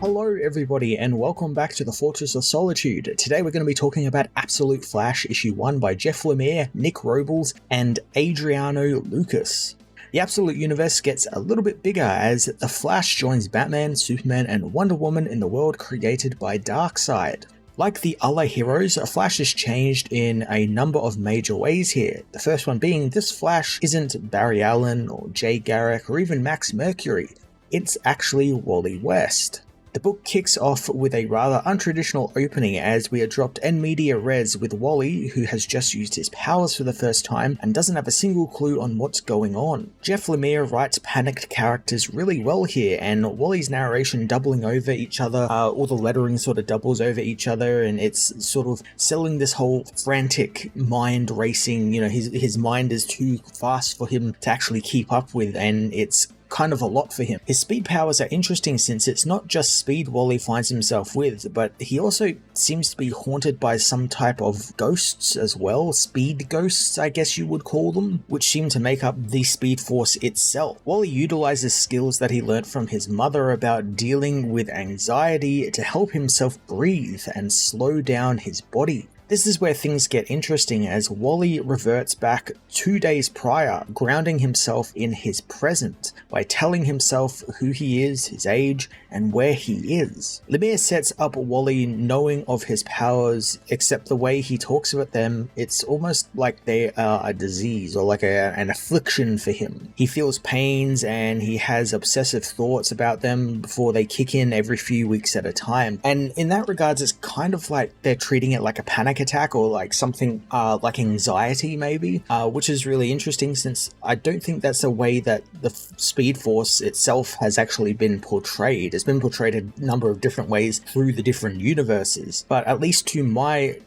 Hello everybody and welcome back to the Fortress of Solitude. Today we're going to be talking about Absolute Flash issue 1 by Jeff Lemire, Nick Robles, and Adriano Lucas. The Absolute Universe gets a little bit bigger as the Flash joins Batman, Superman, and Wonder Woman in the world created by Darkseid. Like the other heroes, Flash is changed in a number of major ways here. The first one being this Flash isn't Barry Allen or Jay Garrick or even Max Mercury. It's actually Wally West. The book kicks off with a rather untraditional opening as we are dropped en media res with Wally, who has just used his powers for the first time and doesn't have a single clue on what's going on. Jeff Lemire writes panicked characters really well here, and Wally's narration doubling over each other, all the lettering sort of doubles over each other, and it's sort of selling this whole frantic mind racing, his mind is too fast for him to actually keep up with, and it's kind of a lot for him. His speed powers are interesting since it's not just speed Wally finds himself with, but he also seems to be haunted by some type of ghosts as well, speed ghosts I guess you would call them, which seem to make up the Speed Force itself. Wally utilizes skills that he learnt from his mother about dealing with anxiety to help himself breathe and slow down his body. This is where things get interesting as Wally reverts back 2 days prior, grounding himself in his present by telling himself who he is, his age, and where he is. Lemire sets up Wally knowing of his powers, except the way he talks about them, it's almost like they are a disease or like an affliction for him. He feels pains and he has obsessive thoughts about them before they kick in every few weeks at a time. And in that regards, it's kind of like they're treating it like a panic attack or like something like anxiety maybe, which is really interesting since I don't think that's a way that the Speed Force itself has actually been portrayed. It's been portrayed a number of different ways through the different universes, but at least to my,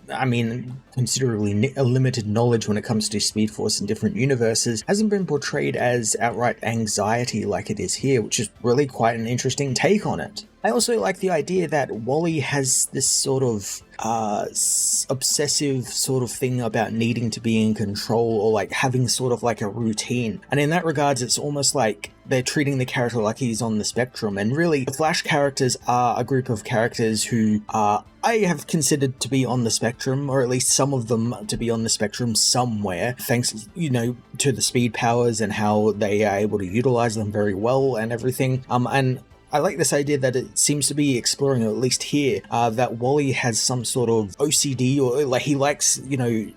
considerably limited knowledge when it comes to Speed Force in different universes, hasn't been portrayed as outright anxiety like it is here, which is really quite an interesting take on it. I also like the idea that Wally has this sort of obsessive sort of thing about needing to be in control or like having sort of like a routine. And in that regards, it's almost like they're treating the character like he's on the spectrum. And really, the Flash characters are a group of characters who I have considered to be on the spectrum, or at least some of them to be on the spectrum somewhere, thanks, to the speed powers and how they are able to utilize them very well and everything. And I like this idea that it seems to be exploring, or at least here, that Wally has some sort of OCD or like he likes,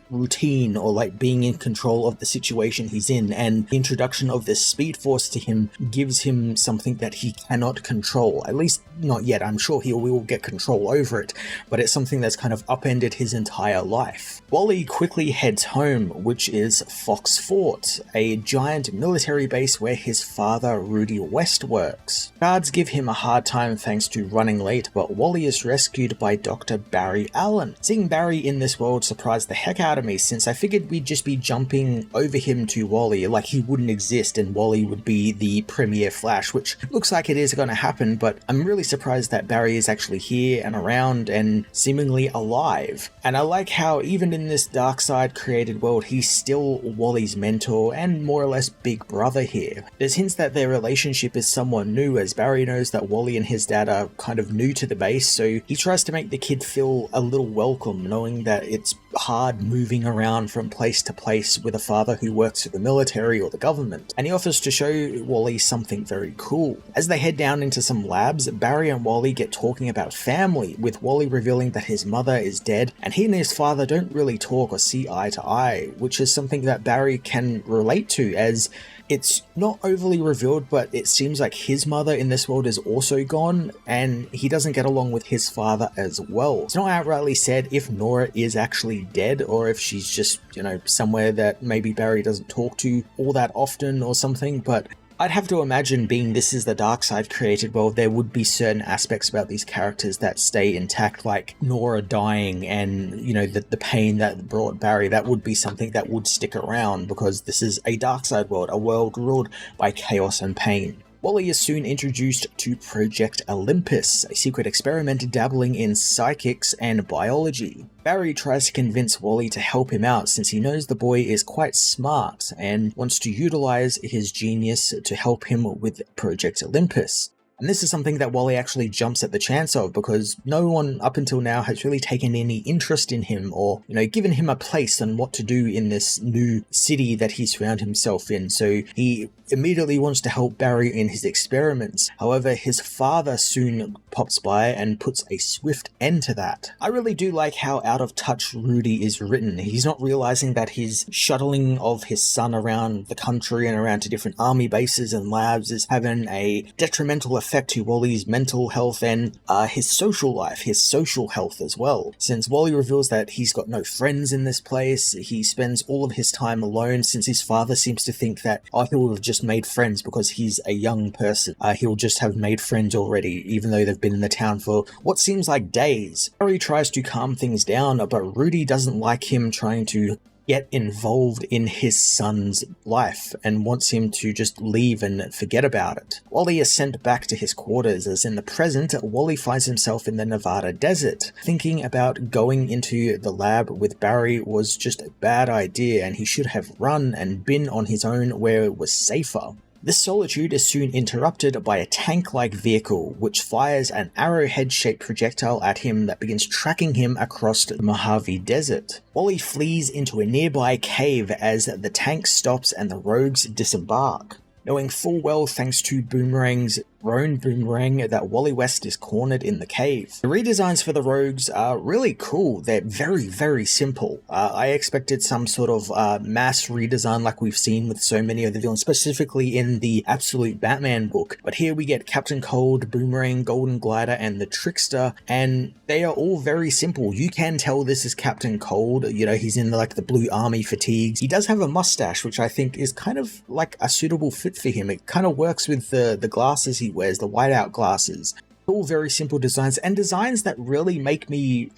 routine or like being in control of the situation he's in, and the introduction of this Speed Force to him gives him something that he cannot control, at least not yet. I'm sure he will get control over it, but it's something that's kind of upended his entire life. Wally quickly heads home, which is Fox Fort, a giant military base where his father Rudy West works. Guards give him a hard time thanks to running late, but Wally is rescued by Dr. Barry Allen. Seeing Barry in this world surprised the heck out of me, since I figured we'd just be jumping over him to Wally, like he wouldn't exist and Wally would be the premier Flash, which looks like it is going to happen, but I'm really surprised that Barry is actually here and around and seemingly alive. And I like how even in this Darkseid created world, he's still Wally's mentor and more or less big brother here. There's hints that their relationship is somewhat new, as Barry knows that Wally and his dad are kind of new to the base, so he tries to make the kid feel a little welcome, knowing that it's hard moving around from place to place with a father who works for the military or the government, and he offers to show Wally something very cool. As they head down into some labs, Barry and Wally get talking about family, with Wally revealing that his mother is dead, and he and his father don't really talk or see eye to eye, which is something that Barry can relate to, as it's not overly revealed, but it seems like his mother in this world is also gone, and he doesn't get along with his father as well. It's not outrightly said if Nora is actually dead, or if she's just, somewhere that maybe Barry doesn't talk to all that often or something, but I'd have to imagine, being this is the Darkseid created world, there would be certain aspects about these characters that stay intact, like Nora dying and, the pain that brought Barry. That would be something that would stick around because this is a Darkseid world, a world ruled by chaos and pain. Wally is soon introduced to Project Olympus, a secret experiment dabbling in psychics and biology. Barry tries to convince Wally to help him out since he knows the boy is quite smart and wants to utilize his genius to help him with Project Olympus. And this is something that Wally actually jumps at the chance of, because no one up until now has really taken any interest in him or, given him a place and what to do in this new city that he's found himself in. So he immediately wants to help Barry in his experiments. However, his father soon pops by and puts a swift end to that. I really do like how out of touch Rudy is written. He's not realizing that his shuttling of his son around the country and around to different army bases and labs is having a detrimental effect to Wally's mental health and his social life, his social health as well. Since Wally reveals that he's got no friends in this place, he spends all of his time alone, since his father seems to think that he'll have just made friends because he's a young person. He'll just have made friends already, even though they've been in the town for what seems like days. Barry tries to calm things down, but Rudy doesn't like him trying to get involved in his son's life and wants him to just leave and forget about it. Wally is sent back to his quarters, as in the present, Wally finds himself in the Nevada desert. Thinking about going into the lab with Barry was just a bad idea, and he should have run and been on his own where it was safer. This solitude is soon interrupted by a tank-like vehicle, which fires an arrowhead-shaped projectile at him that begins tracking him across the Mojave Desert. Wally flees into a nearby cave as the tank stops and the rogues disembark. Knowing full well, thanks to Boomerang's grown boomerang, that Wally West is cornered in the cave. The redesigns for the rogues are really cool. They're very, very simple. I expected some sort of mass redesign like we've seen with so many of the villains, specifically in the Absolute Batman book. But here we get Captain Cold, Boomerang, Golden Glider, and the Trickster, and they are all very simple. You can tell this is Captain Cold. He's in the blue army fatigues. He does have a mustache, which I think is kind of like a suitable fit for him. It kind of works with the glasses he wears, the whiteout glasses. All very simple designs, and designs that really make me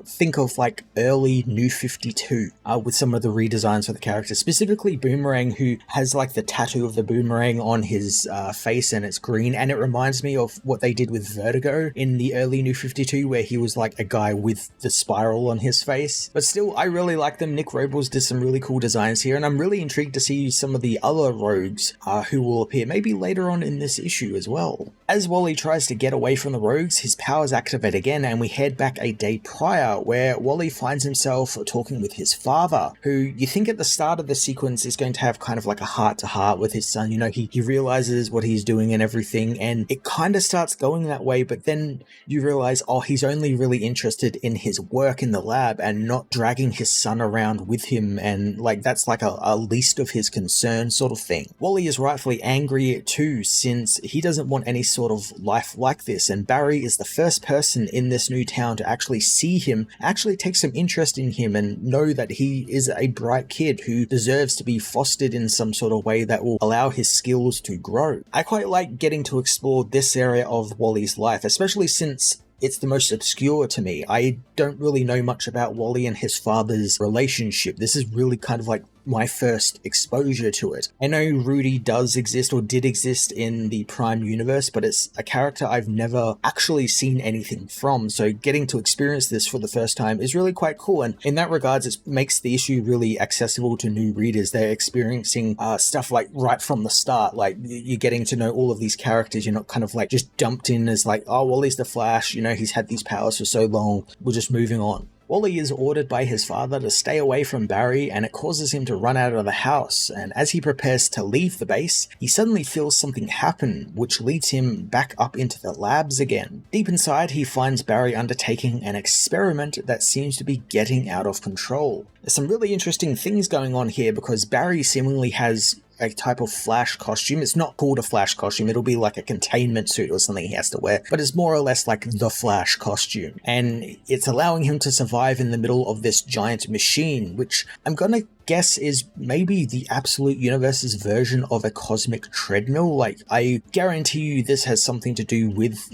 think of early New 52 with some of the redesigns for the characters, specifically Boomerang, who has the tattoo of the boomerang on his face and it's green, and it reminds me of what they did with Vertigo in the early New 52, where he was a guy with the spiral on his face. But still, I really like them. Nick Robles did some really cool designs here, and I'm really intrigued to see some of the other rogues who will appear maybe later on in this issue as well. As Wally tries to get away from the rogues, his powers activate again, and we head back a day prior, where Wally finds himself talking with his father, who you think at the start of the sequence is going to have kind of a heart-to-heart with his son. He realizes what he's doing and everything, and it kind of starts going that way, but then you realize, he's only really interested in his work in the lab and not dragging his son around with him, and that's a least of his concern sort of thing. Wally is rightfully angry too, since he doesn't want any sort of life like this, and Barry is the first person in this new town to actually see him, actually take some interest in him, and know that he is a bright kid who deserves to be fostered in some sort of way that will allow his skills to grow. I quite like getting to explore this area of Wally's life, especially since it's the most obscure to me. I don't really know much about Wally and his father's relationship. This is really kind of my first exposure to it. I know Rudy does exist or did exist in the Prime universe, but it's a character I've never actually seen anything from, so getting to experience this for the first time is really quite cool, and in that regards it makes the issue really accessible to new readers. They're experiencing stuff right from the start, you're getting to know all of these characters. You're not kind of just dumped in as Wally's the Flash, he's had these powers for so long, we're just moving on. Wally is ordered by his father to stay away from Barry, and it causes him to run out of the house, and as he prepares to leave the base, he suddenly feels something happen, which leads him back up into the labs again. Deep inside, he finds Barry undertaking an experiment that seems to be getting out of control. There's some really interesting things going on here, because Barry seemingly has a type of Flash costume. It's not called a Flash costume, it'll be a containment suit or something he has to wear, but it's more or less the Flash costume, and it's allowing him to survive in the middle of this giant machine, which I'm gonna guess is maybe the Absolute Universe's version of a cosmic treadmill. I guarantee you this has something to do with,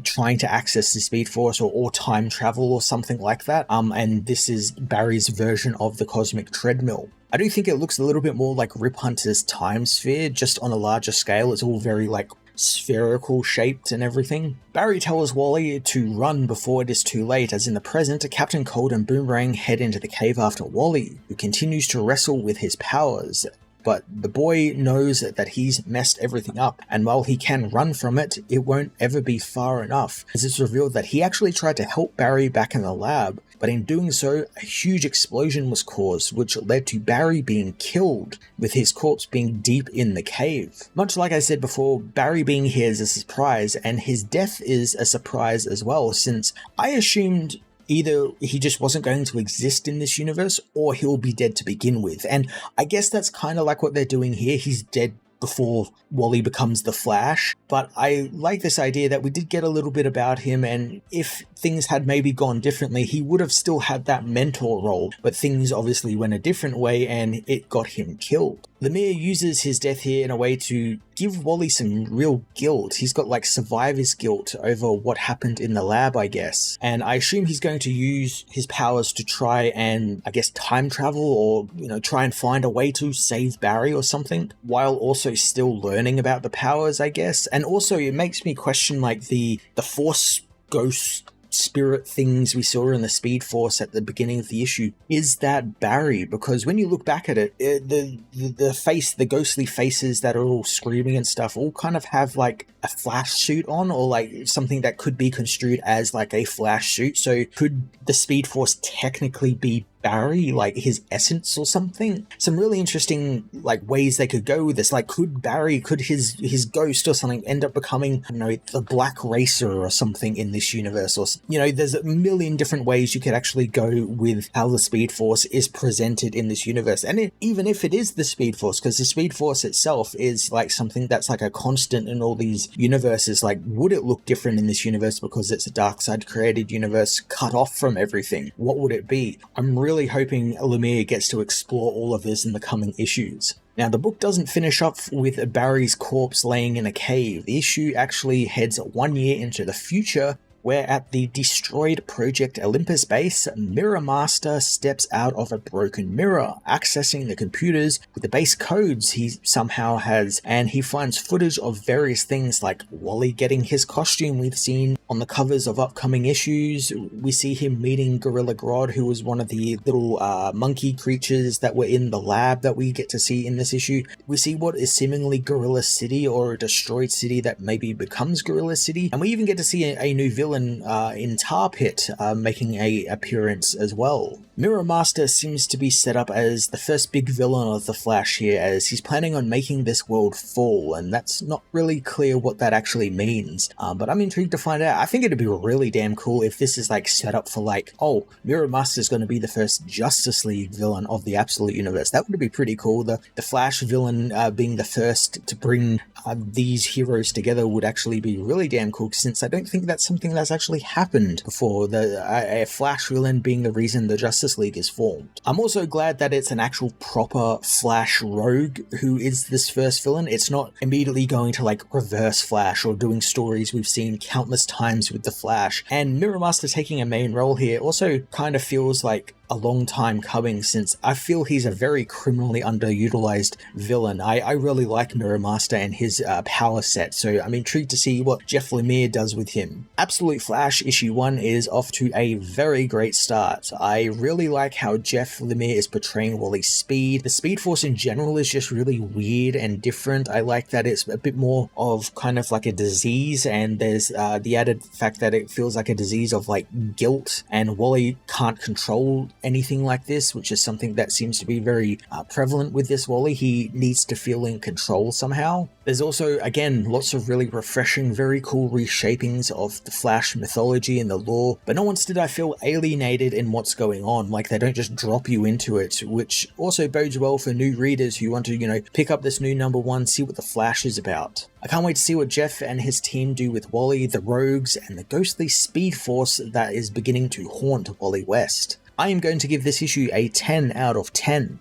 trying to access the Speed Force or time travel or something like that, and this is Barry's version of the cosmic treadmill. I do think it looks a little bit more like Rip Hunter's Time Sphere, just on a larger scale. It's all very spherical shaped and everything. Barry tells Wally to run before it is too late, as in the present, Captain Cold and Boomerang head into the cave after Wally, who continues to wrestle with his powers. but the boy knows that he's messed everything up, and while he can run from it, it won't ever be far enough, as it's revealed that he actually tried to help Barry back in the lab, but in doing so, a huge explosion was caused, which led to Barry being killed, with his corpse being deep in the cave. Much like I said before, Barry being here is a surprise, and his death is a surprise as well, since I assumed either he just wasn't going to exist in this universe, or he'll be dead to begin with. And I guess that's kind of like what they're doing here. He's dead before Wally becomes the Flash, but I like this idea that we did get a little bit about him, and if things had maybe gone differently, he would have still had that mentor role, but things obviously went a different way and it got him killed. Lemire uses his death here in a way to give Wally some real guilt. He's got like survivor's guilt over what happened in the lab, I guess. And I assume he's going to use his powers to try and, I guess, time travel or, try and find a way to save Barry or something, while also still learning about the powers, I guess. And also it makes me question like the Force ghost spirit things we saw in the Speed Force at the beginning of the issue. Is that Barry? Because when you look back at it, the ghostly faces that are all screaming and stuff all kind of have like a Flash suit on, or like something that could be construed as like a Flash suit. So could the Speed Force technically be Barry, like his essence or something? Some really interesting like ways they could go with this. Like, could his ghost or something end up becoming, the Black Racer or something in this universe? Or, there's a million different ways you could actually go with how the Speed Force is presented in this universe. And even if it is the Speed Force, because the Speed Force itself is like something that's like a constant in all these universes, like would it look different in this universe because it's a Darkseid created universe cut off from everything? What would it be? I'm really hoping Lemire gets to explore all of this in the coming issues. Now, the book doesn't finish up with Barry's corpse laying in a cave. The issue actually heads 1 year into the future, where at the destroyed Project Olympus base, Mirror Master steps out of a broken mirror, accessing the computers with the base codes he somehow has, and he finds footage of various things like Wally getting his costume we've seen on the covers of upcoming issues. We see him meeting Gorilla Grodd, who was one of the little monkey creatures that were in the lab that we get to see in this issue. We see what is seemingly Gorilla City, or a destroyed city that maybe becomes Gorilla City, and we even get to see a new villain in Tar Pit making a appearance as well. Mirror Master seems to be set up as the first big villain of the Flash here, as he's planning on making this world fall, and that's not really clear what that actually means, but I'm intrigued to find out. I think it'd be really damn cool if this is like set up for like, oh, Mirror Master is going to be the first Justice League villain of the Absolute Universe. That would be pretty cool. The Flash villain being the first to bring these heroes together would actually be really damn cool, since I don't think that's something that's actually happened before, a Flash villain being the reason the Justice League is formed. I'm also glad that it's an actual proper Flash rogue who is this first villain. It's not immediately going to like reverse Flash or doing stories we've seen countless times with the Flash. And Mirror Master taking a main role here also kind of feels like a long time coming, since I feel he's a very criminally underutilized villain. I really like Mirror Master and his power set, so I'm intrigued to see what Jeff Lemire does with him. Absolute Flash issue 1 is off to a very great start. I really like how Jeff Lemire is portraying Wally's speed. The Speed Force in general is just really weird and different. I like that it's a bit more of kind of like a disease, and there's the added fact that it feels like a disease of like guilt, and Wally can't control anything like this, which is something that seems to be very prevalent with this Wally. He needs to feel in control somehow. There's also, again, lots of really refreshing, very cool reshapings of the Flash mythology and the lore, but not once did I feel alienated in what's going on, like they don't just drop you into it, which also bodes well for new readers who want to, pick up this new #1, see what the Flash is about. I can't wait to see what Jeff and his team do with Wally, the Rogues, and the ghostly Speed Force that is beginning to haunt Wally West. I am going to give this issue a 10 out of 10.